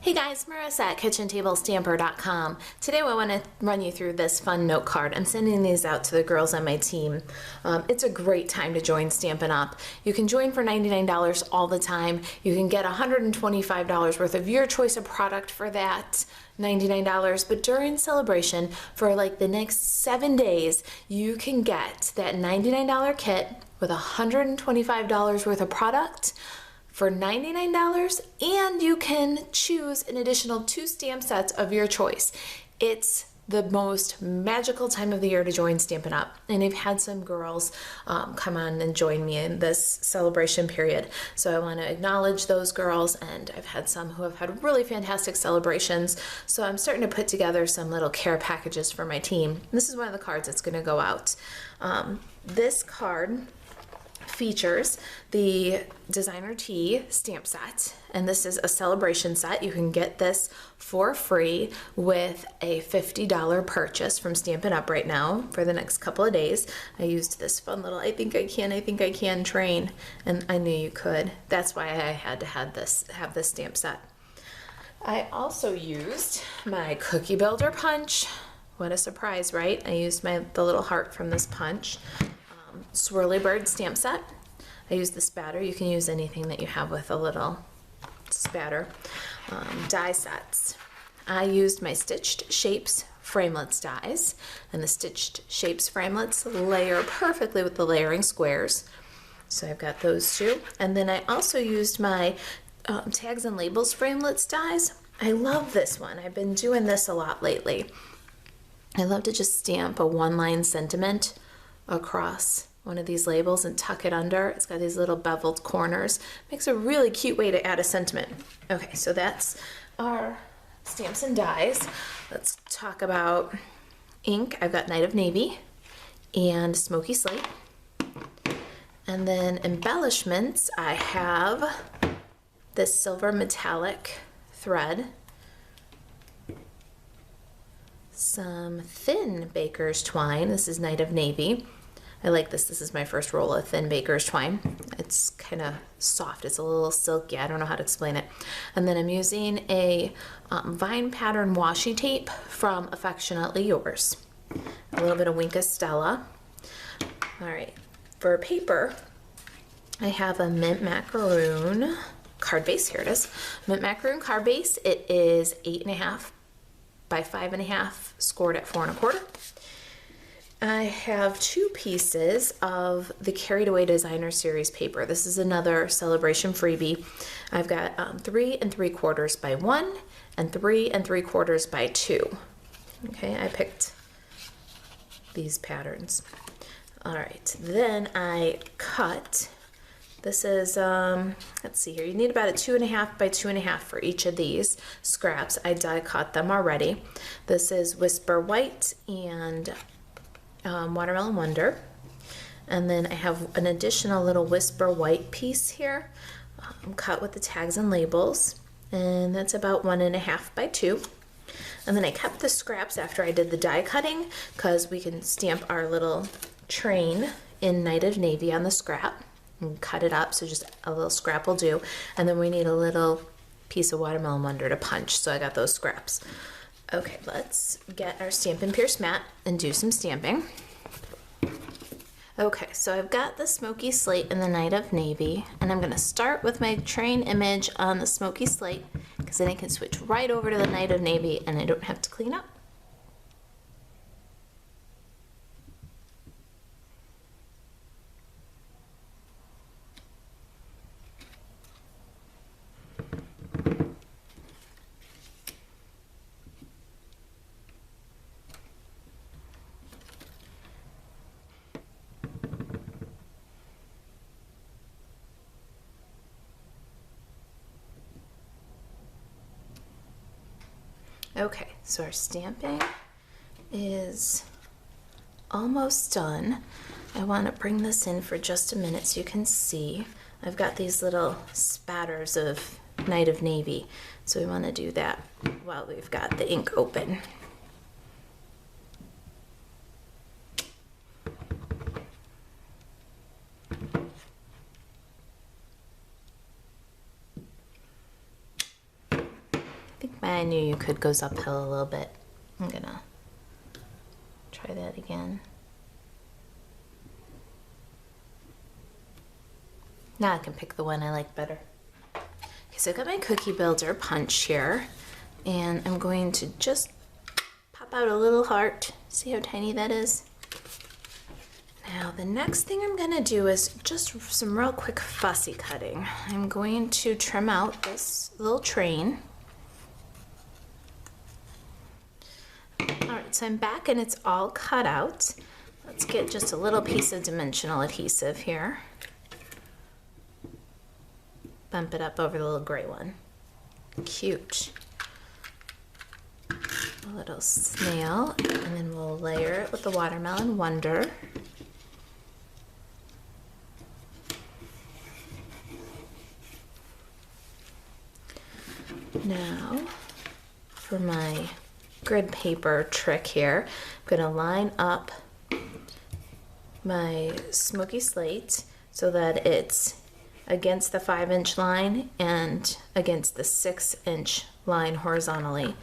Hey guys, Marissa at kitchentablestamper.com. Today I want to run you through this fun note card. I'm sending these out to the girls on my team. It's a great time to join Stampin' Up! You can join for $99 all the time. You can get $125 worth of your choice of product for that $99, but during celebration for like the next 7 days, you can get that $99 kit with $125 worth of product for $99, and you can choose an additional 2 stamp sets of your choice. It's the most magical time of the year to join Stampin' Up! And I've had some girls come on and join me in this celebration period. So I want to acknowledge those girls, and I've had some who have had really fantastic celebrations. So I'm starting to put together some little care packages for my team. This is one of the cards that's going to go out. This card features the designer tee stamp set, and this is a celebration set. You can get this for free with a $50 purchase from Stampin' Up! Right now for the next couple of days. I used this fun little I think I can train, and I knew you could. That's why I had to have this stamp set. I also used my cookie builder punch. What a surprise, right? I used the little heart from this punch. Swirly bird stamp set. I use the spatter. You can use anything that you have with a little spatter. Die sets. I used my Stitched Shapes framelits dies, and the Stitched Shapes framelits layer perfectly with the layering squares. So I've got those two. And then I also used my tags and labels framelits dies. I love this one. I've been doing this a lot lately. I love to just stamp a one-line sentiment across one of these labels and tuck it under. It's got these little beveled corners. Makes a really cute way to add a sentiment. Okay, so that's our stamps and dies. Let's talk about ink. I've got Night of Navy and Smoky Slate. And then embellishments, I have this silver metallic thread, some thin baker's twine. This is Night of Navy. I like this. This is my first roll of thin baker's twine. It's kind of soft. It's a little silky. I don't know how to explain it. And then I'm using a vine pattern washi tape from Affectionately Yours. A little bit of Wink Stella. All right. For paper, I have a mint macaroon card base. Here it is. Mint macaroon card base. It is 8.5 by 5.5, scored at 4 1/4. I have 2 pieces of the Carried Away Designer Series paper. This is another celebration freebie. I've got 3 3/4 by 1 and 3 3/4 by 2. Okay, I picked these patterns. All right, then I cut. This is, let's see here, you need about a 2.5 by 2.5 for each of these scraps. I die cut them already. This is Whisper White and Watermelon Wonder. And then I have an additional little Whisper White piece here, cut with the tags and labels. And that's about 1.5 by 2. And then I kept the scraps after I did the die cutting because we can stamp our little train in Night of Navy on the scrap. And cut it up, so just a little scrap will do. And then we need a little piece of Watermelon Wonder to punch, so I got those scraps. Okay, let's get our Stampin' Pierce mat and do some stamping. Okay, so I've got the Smoky Slate and the Night of Navy, and I'm gonna start with my train image on the Smoky Slate, because then I can switch right over to the Night of Navy and I don't have to clean up. Okay, so our stamping is almost done. I want to bring this in for just a minute so you can see. I've got these little spatters of Night of Navy, so we want to do that while we've got the ink open. think my I knew you could goes uphill a little bit. I'm gonna try that again. Now I can pick the one I like better. Okay, so I've got my cookie builder punch here, and I'm going to just pop out a little heart. See how tiny that is? Now the next thing I'm gonna do is just some real quick fussy cutting. I'm going to trim out this little train. Alright, so I'm back and it's all cut out. Let's get just a little piece of dimensional adhesive here. Bump it up over the little gray one. Cute. A little snail, and then we'll layer it with the Watermelon Wonder. Now, for my grid paper trick here, I'm going to line up my smoky slate so that it's against the 5-inch line and against the 6-inch line horizontally.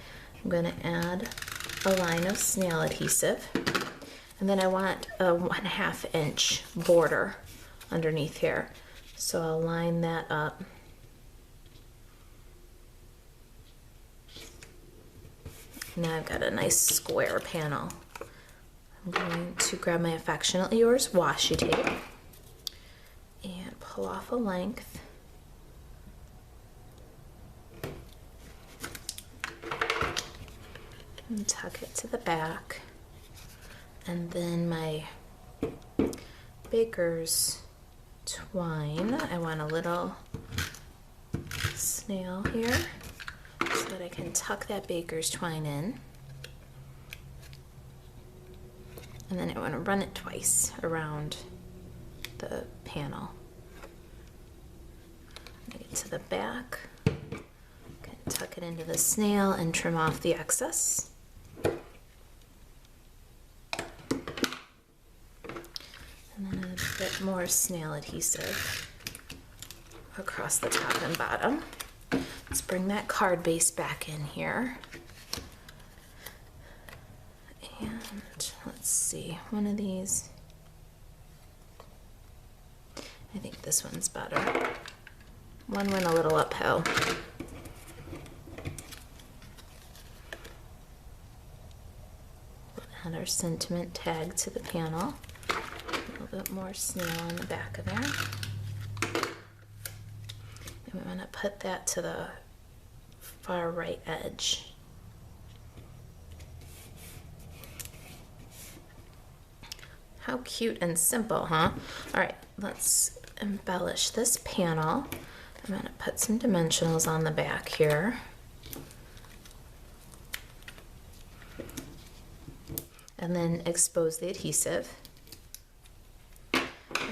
I'm going to add a line of snail adhesive, and then I want a 1/2 inch border underneath here. So I'll line that up. Now I've got a nice square panel. I'm going to grab my Affectionately Yours washi tape and pull off a length. And tuck it to the back. And then my baker's twine. I want a little snail here, so that I can tuck that baker's twine in. And then I want to run it twice around the panel. Get to the back, tuck it into the snail and trim off the excess. And then a bit more snail adhesive across the top and bottom. Let's bring that card base back in here. And let's see, one of these, I think this one's better. One went a little uphill. Add our sentiment tag to the panel. A little bit more snail on the back of there. And we want to put that to the far right edge. How cute and simple, huh? All right, let's embellish this panel. I'm going to put some dimensionals on the back here. And then expose the adhesive.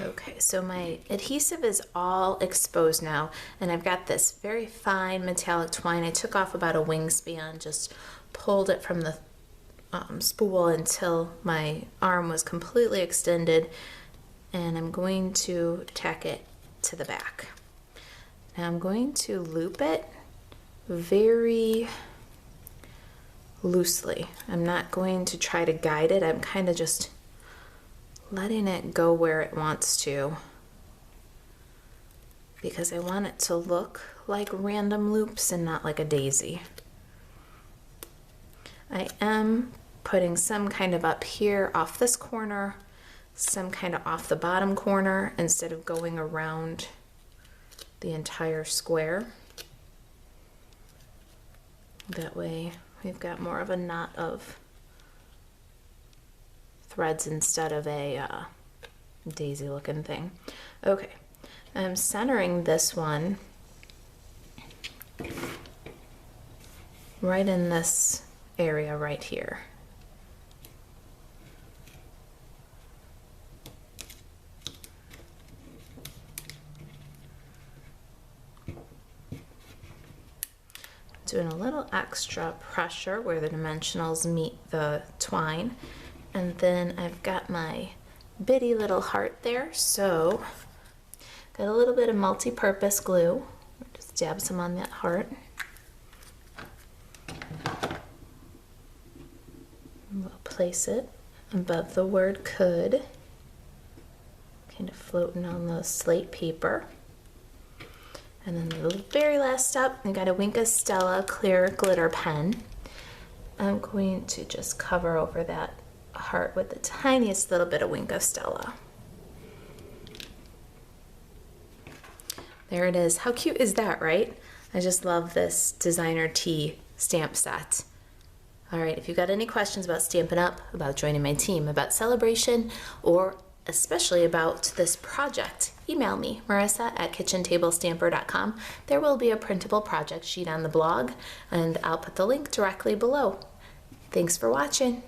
Okay, so my adhesive is all exposed now, and I've got this very fine metallic twine. I took off about a wingspan, just pulled it from the spool until my arm was completely extended, and I'm going to tack it to the back. Now I'm going to loop it very loosely. I'm not going to try to guide it. I'm kind of just letting it go where it wants to, because I want it to look like random loops and not like a daisy. I am putting some kind of up here off this corner, some kind of off the bottom corner, instead of going around the entire square. That way we've got more of a knot of threads instead of a daisy looking thing. Okay, I'm centering this one right in this area right here. Doing a little extra pressure where the dimensionals meet the twine. And then I've got my bitty little heart there, so got a little bit of multi-purpose glue. Just dab some on that heart. And we'll place it above the word could, kind of floating on the slate paper. And then the very last step, I got a Wink of Stella clear glitter pen. I'm going to just cover over that heart with the tiniest little bit of Wink of Stella. There it is. How cute is that, right? I just love this designer tee stamp set. All right, if you've got any questions about Stampin' Up, about joining my team, about celebration, or especially about this project, email me, marissa@kitchentablestamper.com. There will be a printable project sheet on the blog, and I'll put the link directly below. Thanks for watching.